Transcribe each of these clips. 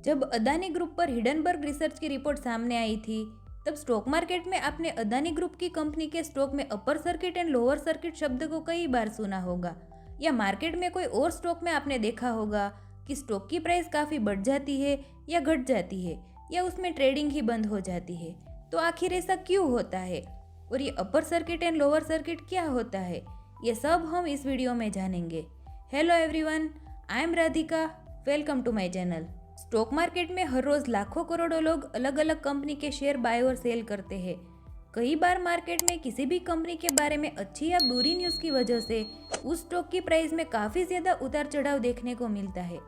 जब अदानी ग्रुप पर Hindenburg research की रिपोर्ट सामने आई थी, तब स्टॉक मार्केट में आपने अदानी ग्रुप की कंपनी के स्टॉक में upper circuit and lower circuit शब्द को कई बार सुना होगा, या मार्केट में कोई और स्टॉक में आपने देखा होगा कि स्टॉक की प्राइस काफ़ी बढ़ जाती है या घट जाती है, या उसमें ट्रेडिंग ही बंद हो जाती है। तो आखिर ऐसा क्यों होता है, और ये upper circuit and lower circuit क्या होता है, ये सब हम इस वीडियो में जानेंगे। Hello everyone, I am Radhika, welcome to my channel. Stock market में हर रोज लाखों करोड़ों लोग अलग अलग कंपनी के शेयर बाय और सेल करते हैं। कई बार मार्केट में किसी भी कंपनी के बारे में अच्छी या बुरी न्यूज़ की वजह से उस स्टॉक की प्राइस में काफ़ी ज़्यादा उतार चढ़ाव देखने को मिलता है।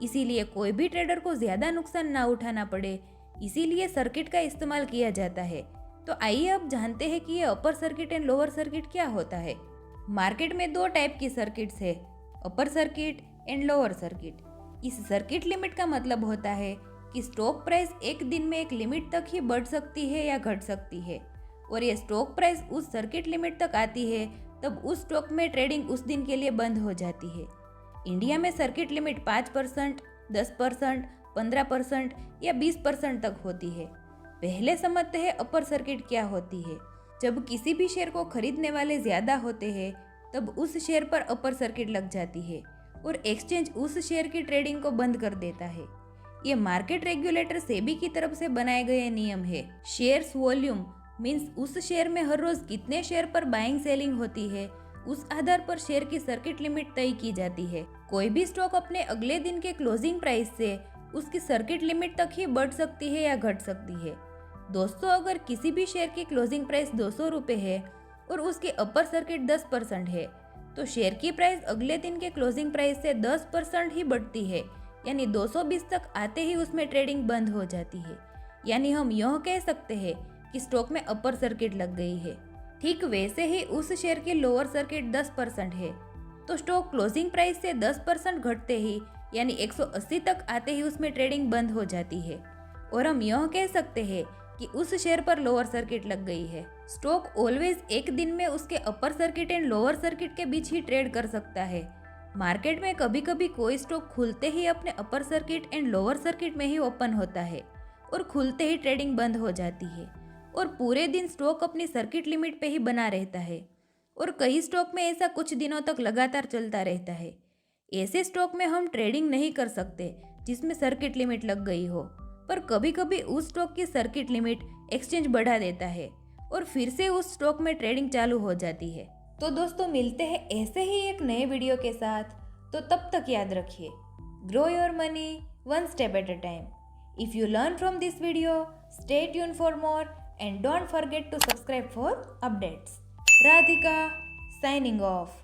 इसीलिए कोई भी ट्रेडर को ज़्यादा नुकसान ना उठाना पड़े, इसीलिए सर्किट का इस्तेमाल किया जाता है। तो आइए अब जानते हैं कि ये upper circuit and lower circuit क्या होता है। मार्केट में दो टाइप की सर्किट्स है, upper circuit and lower circuit. इस सर्किट लिमिट का मतलब होता है कि स्टॉक प्राइस एक दिन में एक लिमिट तक ही बढ़ सकती है या घट सकती है, और ये स्टॉक प्राइस उस सर्किट लिमिट तक आती है तब उस स्टॉक में ट्रेडिंग उस दिन के लिए बंद हो जाती है। इंडिया में सर्किट लिमिट 5%, 10%, 15% या 20% तक होती है। पहले समझते हैं अपर सर्किट क्या होती है। जब किसी भी शेयर को खरीदने वाले ज़्यादा होते हैं तब उस शेयर पर अपर सर्किट लग जाती है और एक्सचेंज उस शेयर की ट्रेडिंग को बंद कर देता है। ये मार्केट रेगुलेटर सेबी की तरफ से बनाए गए नियम है। शेयर्स वॉल्यूम मीन्स उस शेयर में हर रोज कितने शेयर पर बाइंग सेलिंग होती है, उस आधार पर शेयर की सर्किट लिमिट तय की जाती है। कोई भी स्टॉक अपने अगले दिन के क्लोजिंग प्राइस से उसकी सर्किट लिमिट तक ही बढ़ सकती है या घट सकती है। दोस्तों, अगर किसी भी शेयर की क्लोजिंग प्राइस 200 रुपये है और उसकी अपर सर्किट 10% है, तो शेयर की प्राइस अगले दिन के क्लोजिंग प्राइस से 10% ही बढ़ती है, यानी 220 तक आते ही उसमें ट्रेडिंग बंद हो जाती है। यानी हम यह कह सकते हैं कि स्टॉक में अपर सर्किट लग गई है। ठीक वैसे ही उस शेयर की लोअर सर्किट 10% है, तो स्टॉक क्लोजिंग प्राइस से 10% घटते ही यानी 180 तक आते ही उसमें ट्रेडिंग बंद हो जाती है, और हम यह कह सकते हैं कि उस शेयर पर लोअर सर्किट लग गई है। स्टॉक ऑलवेज एक दिन में उसके upper circuit and lower circuit के बीच ही ट्रेड कर सकता है। मार्केट में कभी कभी कोई स्टॉक खुलते ही अपने upper circuit and lower circuit में ही ओपन होता है और खुलते ही ट्रेडिंग बंद हो जाती है, और पूरे दिन स्टॉक अपनी सर्किट लिमिट पे ही बना रहता है, और कई स्टॉक में ऐसा कुछ दिनों तक लगातार चलता रहता है। ऐसे स्टॉक में हम ट्रेडिंग नहीं कर सकते जिसमें सर्किट लिमिट लग गई हो, पर कभी कभी उस स्टॉक की सर्किट लिमिट एक्सचेंज बढ़ा देता है और फिर से उस स्टॉक में ट्रेडिंग चालू हो जाती है। तो दोस्तों, मिलते हैं ऐसे ही एक नए वीडियो के साथ। तो तब तक याद रखिए, grow your money one step at a time. If you learn from this video, stay tune for more and don't forget to subscribe for updates. Radhika signing of.